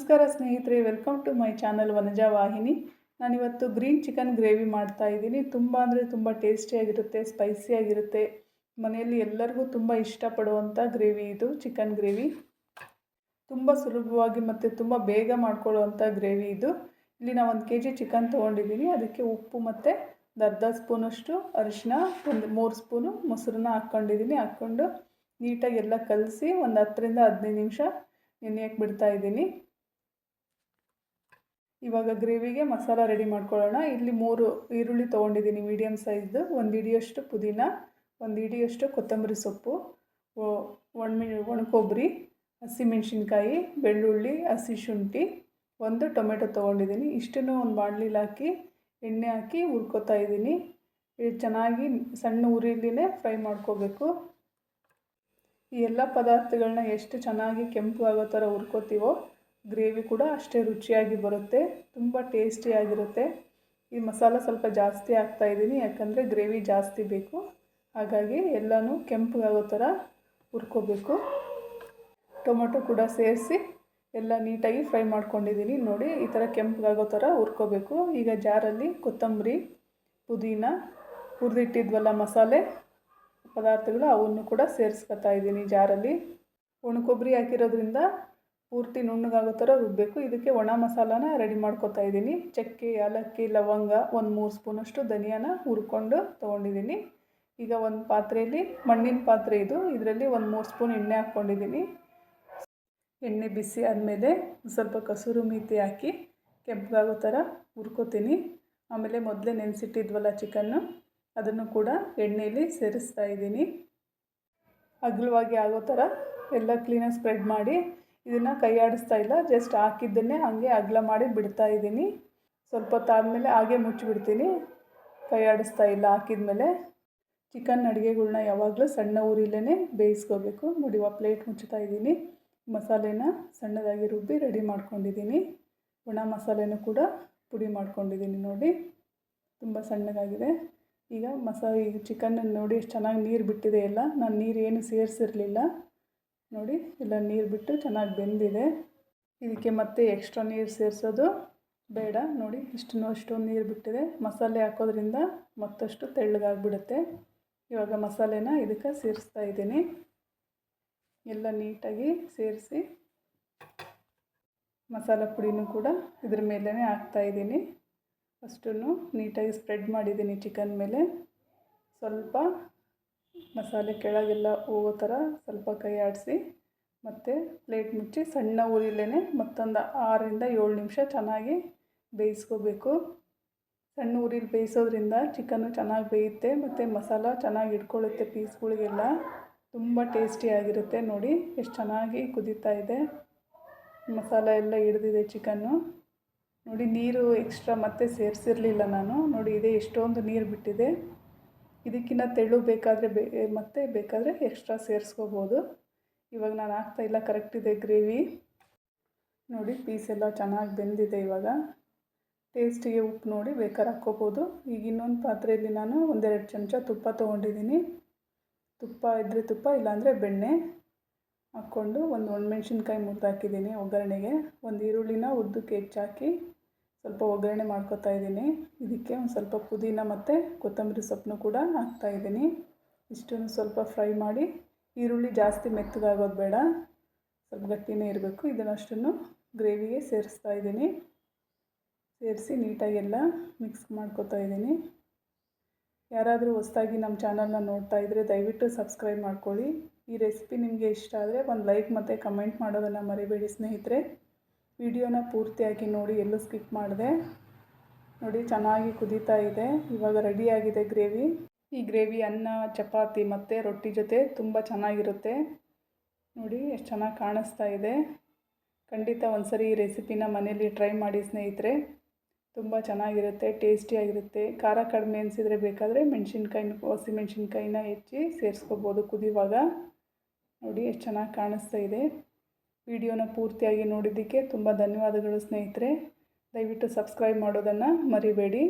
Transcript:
ನಮಸ್ಕಾರ ಸ್ನೇಹಿತರೆ, welcome to my channel Vanaja Vahini. ನಾನಿವತ್ತು ಗ್ರೀನ್ ಚಿಕನ್ ಗ್ರೇವಿ ಮಾಡ್ತಾ ಇದ್ದೀನಿ. ತುಂಬ ಅಂದರೆ ತುಂಬ ಟೇಸ್ಟಿಯಾಗಿರುತ್ತೆ, ಸ್ಪೈಸಿಯಾಗಿರುತ್ತೆ. ಮನೆಯಲ್ಲಿ ಎಲ್ಲರಿಗೂ ತುಂಬ ಇಷ್ಟಪಡುವಂಥ ಗ್ರೇವಿ ಇದು, ಚಿಕನ್ ಗ್ರೇವಿ. ತುಂಬ ಸುಲಭವಾಗಿ ಮತ್ತು ತುಂಬ ಬೇಗ ಮಾಡ್ಕೊಳ್ಳುವಂಥ ಗ್ರೇವಿ ಇದು. ಇಲ್ಲಿ ನಾನು 1 kg ಚಿಕನ್ ತೊಗೊಂಡಿದ್ದೀನಿ. ಅದಕ್ಕೆ ಉಪ್ಪು ಮತ್ತು ಅರ್ಧ ಸ್ಪೂನಷ್ಟು ಅರಿಶಿನ, ಒಂದು 3 ಸ್ಪೂನು ಮೊಸರನ್ನ ಹಾಕ್ಕೊಂಡು ನೀಟಾಗಿ ಎಲ್ಲ ಕಲಸಿ ಒಂದು 10 ರಿಂದ 15 ನಿಮಿಷ ನೆನೆಯಕ್ಕೆ ಬಿಡ್ತಾ ಇದ್ದೀನಿ. ಇವಾಗ ಗ್ರೇವಿಗೆ ಮಸಾಲ ರೆಡಿ ಮಾಡ್ಕೊಳ್ಳೋಣ. ಇಲ್ಲಿ 3 ಈರುಳ್ಳಿ ತೊಗೊಂಡಿದ್ದೀನಿ ಮೀಡಿಯಮ್ ಸೈಜ್ದು, 1 ಹಿಡಿಯಷ್ಟು ಪುದೀನ, 1 ಹಿಡಿಯಷ್ಟು ಕೊತ್ತಂಬರಿ ಸೊಪ್ಪು, ಒಣ ಕೊಬ್ಬರಿ, ಹಸಿಮೆಣಸಿನ್ಕಾಯಿ, ಬೆಳ್ಳುಳ್ಳಿ, ಹಸಿ ಶುಂಠಿ, 1 ಟೊಮೆಟೊ ತೊಗೊಂಡಿದ್ದೀನಿ. ಇಷ್ಟನ್ನು ಒಂದು ಬಾಣಲಿಲಿ ಹಾಕಿ ಎಣ್ಣೆ ಹಾಕಿ ಹುರ್ಕೋತಾ ಇದ್ದೀನಿ. ಇದು ಚೆನ್ನಾಗಿ ಸಣ್ಣ ಉರಿಲಿನೇ ಫ್ರೈ ಮಾಡ್ಕೋಬೇಕು. ಈ ಎಲ್ಲ ಪದಾರ್ಥಗಳನ್ನ ಎಷ್ಟು ಚೆನ್ನಾಗಿ ಕೆಂಪು ಆಗೋ ಥರ ಹುರ್ಕೋತೀವೋ ಗ್ರೇವಿ ಕೂಡ ಅಷ್ಟೇ ರುಚಿಯಾಗಿ ಬರುತ್ತೆ, ತುಂಬ ಟೇಸ್ಟಿಯಾಗಿರುತ್ತೆ. ಈ ಮಸಾಲ ಸ್ವಲ್ಪ ಜಾಸ್ತಿ ಹಾಕ್ತಾಯಿದ್ದೀನಿ, ಯಾಕಂದರೆ ಗ್ರೇವಿ ಜಾಸ್ತಿ ಬೇಕು. ಹಾಗಾಗಿ ಎಲ್ಲನೂ ಕೆಂಪಗಾಗೋ ಥರ ಹುರ್ಕೋಬೇಕು. ಟೊಮೊಟೊ ಕೂಡ ಸೇರಿಸಿ ಎಲ್ಲ ನೀಟಾಗಿ ಫ್ರೈ ಮಾಡ್ಕೊಂಡಿದ್ದೀನಿ. ನೋಡಿ, ಈ ಥರ ಕೆಂಪಗಾಗೋ ಥರ ಹುರ್ಕೋಬೇಕು. ಈಗ ಜಾರಲ್ಲಿ ಕೊತ್ತಂಬರಿ, ಪುದೀನ, ಹುರಿದಿಟ್ಟಿದ್ವಲ್ಲ ಮಸಾಲೆ ಪದಾರ್ಥಗಳು, ಅವನ್ನು ಕೂಡ ಸೇರಿಸ್ಕೊತಾ ಇದ್ದೀನಿ ಜಾರಲ್ಲಿ. ಒಣ ಕೊಬ್ಬರಿ ಹಾಕಿರೋದ್ರಿಂದ ಪೂರ್ತಿ ನುಣ್ಣಗಾಗೋ ಥರ ರುಬ್ಬಬೇಕು. ಇದಕ್ಕೆ ಒಣ ಮಸಾಲಾನ ರೆಡಿ ಮಾಡ್ಕೊತಾ ಇದ್ದೀನಿ. ಚಕ್ಕೆ, ಏಲಕ್ಕಿ, ಲವಂಗ, ಒಂದು 3 ಸ್ಪೂನಷ್ಟು ಧನಿಯಾನ ಹುರ್ಕೊಂಡು ತೊಗೊಂಡಿದ್ದೀನಿ. ಈಗ ಒಂದು ಪಾತ್ರೆಯಲ್ಲಿ, ಮಣ್ಣಿನ ಪಾತ್ರೆ ಇದು, ಇದರಲ್ಲಿ ಒಂದು 3 ಸ್ಪೂನ್ ಎಣ್ಣೆ ಹಾಕ್ಕೊಂಡಿದ್ದೀನಿ. ಎಣ್ಣೆ ಬಿಸಿ ಆದಮೇಲೆ ಸ್ವಲ್ಪ ಕಸೂರಿ ಮೇಥಿ ಹಾಕಿ ಕೆಂಪಗಾಗೋ ಥರ ಹುರ್ಕೋತೀನಿ. ಆಮೇಲೆ ಮೊದಲೇ ನೆನೆಸಿಟ್ಟಿದ್ವಲ್ಲ ಚಿಕನ್ನು, ಅದನ್ನು ಕೂಡ ಎಣ್ಣೆಯಲ್ಲಿ ಸೇರಿಸ್ತಾ ಇದ್ದೀನಿ. ಅಗಲವಾಗಿ ಆಗೋ ಥರ ಎಲ್ಲ ಕ್ಲೀನಾಗಿ ಸ್ಪ್ರೆಡ್ ಮಾಡಿ, ಇದನ್ನು ಕೈ ಆಡಿಸ್ತಾ ಇಲ್ಲ, ಜಸ್ಟ್ ಹಾಕಿದ್ದನ್ನೇ ಹಾಗೆ ಅಗಲ ಮಾಡಿ ಬಿಡ್ತಾ ಇದ್ದೀನಿ. ಸ್ವಲ್ಪ ಹೊತ್ತಾದಮೇಲೆ ಹಾಗೆ ಮುಚ್ಚಿಬಿಡ್ತೀನಿ, ಕೈ ಆಡಿಸ್ತಾ ಇಲ್ಲ. ಹಾಕಿದ್ಮೇಲೆ ಚಿಕನ್ ಅಡುಗೆಗಳ್ನ ಯಾವಾಗಲೂ ಸಣ್ಣ ಉರಿಲೇ ಬೇಯಿಸ್ಕೋಬೇಕು. ನೋಡಿ, ಪ್ಲೇಟ್ ಮುಚ್ತಾ ಇದ್ದೀನಿ. ಮಸಾಲೆನ ಸಣ್ಣದಾಗಿ ರುಬ್ಬಿ ರೆಡಿ ಮಾಡ್ಕೊಂಡಿದ್ದೀನಿ. ಒಣ ಮಸಾಲೆನೂ ಕೂಡ ಪುಡಿ ಮಾಡ್ಕೊಂಡಿದ್ದೀನಿ. ನೋಡಿ, ತುಂಬ ಸಣ್ಣಗಾಗಿದೆ. ಈಗ ಚಿಕನ್ ನೋಡಿ ಎಷ್ಟು ಚೆನ್ನಾಗಿ ನೀರು ಬಿಟ್ಟಿದೆ. ಎಲ್ಲ ನಾನು ನೀರು ಏನು ಸೇರಿಸಿರಲಿಲ್ಲ. ನೋಡಿ, ಎಲ್ಲ ನೀರು ಬಿಟ್ಟು ಚೆನ್ನಾಗಿ ಬೆಂದಿದೆ. ಇದಕ್ಕೆ ಮತ್ತೆ ಎಕ್ಸ್ಟ್ರಾ ನೀರು ಸೇರಿಸೋದು ಬೇಡ. ನೋಡಿ, ಅಷ್ಟೊಂದು ನೀರು ಬಿಟ್ಟಿದೆ. ಮಸಾಲೆ ಹಾಕೋದ್ರಿಂದ ಮತ್ತಷ್ಟು ತೆಳ್ಳಗಾಗ್ಬಿಡುತ್ತೆ. ಇವಾಗ ಮಸಾಲೆನ ಇದಕ್ಕೆ ಸೇರಿಸ್ತಾ ಇದ್ದೀನಿ. ಎಲ್ಲ ನೀಟಾಗಿ ಸೇರಿಸಿ ಮಸಾಲ ಪುಡಿನೂ ಕೂಡ ಇದ್ರ ಮೇಲೇ ಹಾಕ್ತಾಯಿದ್ದೀನಿ. ಅಷ್ಟನ್ನು ನೀಟಾಗಿ ಸ್ಪ್ರೆಡ್ ಮಾಡಿದ್ದೀನಿ ಚಿಕನ್ ಮೇಲೆ. ಸ್ವಲ್ಪ ಮಸಾಲೆ ಕೆಳಗೆಲ್ಲ ಹೋಗೋ ಥರ ಸ್ವಲ್ಪ ಕೈ ಆಡಿಸಿ ಮತ್ತು ಪ್ಲೇಟ್ ಮುಚ್ಚಿ ಸಣ್ಣ ಉರಿಲೇ ಮತ್ತೊಂದು 6 ರಿಂದ 7 ನಿಮಿಷ ಚೆನ್ನಾಗಿ ಬೇಯಿಸ್ಕೋಬೇಕು. ಸಣ್ಣ ಉರಿಲಿ ಬೇಯಿಸೋದ್ರಿಂದ ಚಿಕನ್ನು ಚೆನ್ನಾಗಿ ಬೇಯುತ್ತೆ ಮತ್ತು ಮಸಾಲ ಚೆನ್ನಾಗಿ ಇಟ್ಕೊಳ್ಳುತ್ತೆ ಪೀಸ್ಗಳಿಗೆಲ್ಲ. ತುಂಬ ಟೇಸ್ಟಿಯಾಗಿರುತ್ತೆ. ನೋಡಿ, ಎಷ್ಟು ಚೆನ್ನಾಗಿ ಕುದೀತಾ ಇದೆ. ಮಸಾಲ ಎಲ್ಲ ಹಿಡಿದಿದೆ ಚಿಕನ್ನು. ನೋಡಿ, ನೀರು ಎಕ್ಸ್ಟ್ರಾ ಮತ್ತೆ ಸೇರಿಸಿರಲಿಲ್ಲ ನಾನು. ನೋಡಿ, ಇದೇ ಎಷ್ಟೊಂದು ನೀರು ಬಿಟ್ಟಿದೆ. ಇದಕ್ಕಿಂತ ತೆಳು ಬೇಕಾದರೆ ಎಕ್ಸ್ಟ್ರಾ ಸೇರಿಸ್ಕೋಬೋದು. ಇವಾಗ ನಾನು ಹಾಕ್ತಾಯಿಲ್ಲ, ಕರೆಕ್ಟಿದೆ ಗ್ರೇವಿ. ನೋಡಿ, ಪೀಸ್ ಎಲ್ಲ ಚೆನ್ನಾಗಿ ಬೆಂದಿದೆ. ಇವಾಗ ಟೇಸ್ಟಿಗೆ ಉಪ್ಪು ನೋಡಿ ಬೇಕಾದ್ರೆ ಹಾಕ್ಕೋಬೋದು. ಈಗ ಇನ್ನೊಂದು ಪಾತ್ರೆಯಲ್ಲಿ ನಾನು 1-2 ಚಮಚ ತುಪ್ಪ ತೊಗೊಂಡಿದ್ದೀನಿ. ತುಪ್ಪ ಇದ್ದರೆ ತುಪ್ಪ, ಇಲ್ಲಾಂದರೆ ಬೆಣ್ಣೆ ಹಾಕ್ಕೊಂಡು ಒಂದು ಒಣಮೆಣ್ಸಿನ್ಕಾಯಿ ಮುರಿದು ಹಾಕಿದ್ದೀನಿ ಒಗ್ಗರಣೆಗೆ. ಒಂದು ಈರುಳ್ಳಿನ ಉದ್ದಕ್ಕೆ ಹೆಚ್ಚಾಕಿ ಸ್ವಲ್ಪ ಒಗ್ಗರಣೆ ಮಾಡ್ಕೊತಾ ಇದ್ದೀನಿ. ಇದಕ್ಕೆ ಒಂದು ಸ್ವಲ್ಪ ಪುದೀನ ಮತ್ತು ಕೊತ್ತಂಬರಿ ಸೊಪ್ಪನ್ನು ಕೂಡ ಹಾಕ್ತಾಯಿದ್ದೀನಿ. ಇಷ್ಟನ್ನು ಸ್ವಲ್ಪ ಫ್ರೈ ಮಾಡಿ, ಈರುಳ್ಳಿ ಜಾಸ್ತಿ ಮೆತ್ತಗಾಗೋದು ಬೇಡ, ಸ್ವಲ್ಪ ಗಟ್ಟಿನೇ ಇರಬೇಕು. ಇದನ್ನಷ್ಟನ್ನು ಗ್ರೇವಿಗೆ ಸೇರಿಸ್ತಾ ಇದ್ದೀನಿ. ಸೇರಿಸಿ ನೀಟಾಗೆಲ್ಲ ಮಿಕ್ಸ್ ಮಾಡ್ಕೊತಾ ಇದ್ದೀನಿ. ಯಾರಾದರೂ ಹೊಸದಾಗಿ ನಮ್ಮ ಚಾನಲ್ನ ನೋಡ್ತಾ ಇದ್ದರೆ ದಯವಿಟ್ಟು ಸಬ್ಸ್ಕ್ರೈಬ್ ಮಾಡ್ಕೊಳ್ಳಿ. ಈ ರೆಸಿಪಿ ನಿಮಗೆ ಇಷ್ಟ ಆದರೆ ಒಂದು ಲೈಕ್ ಮತ್ತು ಕಮೆಂಟ್ ಮಾಡೋದನ್ನು ಮರಿಬೇಡಿ ಸ್ನೇಹಿತರೆ. ವಿಡಿಯೋನ ಪೂರ್ತಿಯಾಗಿ ನೋಡಿ, ಎಲ್ಲೂ ಸ್ಕಿಪ್ ಮಾಡಿದೆ. ನೋಡಿ, ಚೆನ್ನಾಗಿ ಕುದೀತಾ ಇದೆ. ಇವಾಗ ರೆಡಿಯಾಗಿದೆ ಗ್ರೇವಿ. ಈ ಗ್ರೇವಿ ಅನ್ನ, ಚಪಾತಿ ಮತ್ತು ರೊಟ್ಟಿ ಜೊತೆ ತುಂಬ ಚೆನ್ನಾಗಿರುತ್ತೆ. ನೋಡಿ, ಎಷ್ಟು ಚೆನ್ನಾಗಿ ಕಾಣಿಸ್ತಾ ಇದೆ. ಖಂಡಿತ ಒಂದ್ಸರಿ ಈ ರೆಸಿಪಿನ ಮನೇಲಿ ಟ್ರೈ ಮಾಡಿ ಸ್ನೇಹಿತರೆ. ತುಂಬ ಚೆನ್ನಾಗಿರುತ್ತೆ, ಟೇಸ್ಟಿಯಾಗಿರುತ್ತೆ. ಖಾರ ಕಡಿಮೆ ಅನಿಸಿದರೆ ಬೇಕಾದರೆ ಹಸಿಮೆಣ್ಸಿನ್ಕಾಯಿನ ಹೆಚ್ಚಿ ಸೇರಿಸ್ಕೋಬೋದು ಕುದಿಯುವಾಗ. ನೋಡಿ, ಎಷ್ಟು ಚೆನ್ನಾಗಿ ಕಾಣಿಸ್ತಾ ಇದೆ. ವಿಡಿಯೋನ ಪೂರ್ತಿಯಾಗಿ ನೋಡಿದ್ದಕ್ಕೆ ತುಂಬ ಧನ್ಯವಾದಗಳು ಸ್ನೇಹಿತರೆ. ದಯವಿಟ್ಟು ಸಬ್ಸ್ಕ್ರೈಬ್ ಮಾಡೋದನ್ನು ಮರಿಬೇಡಿ.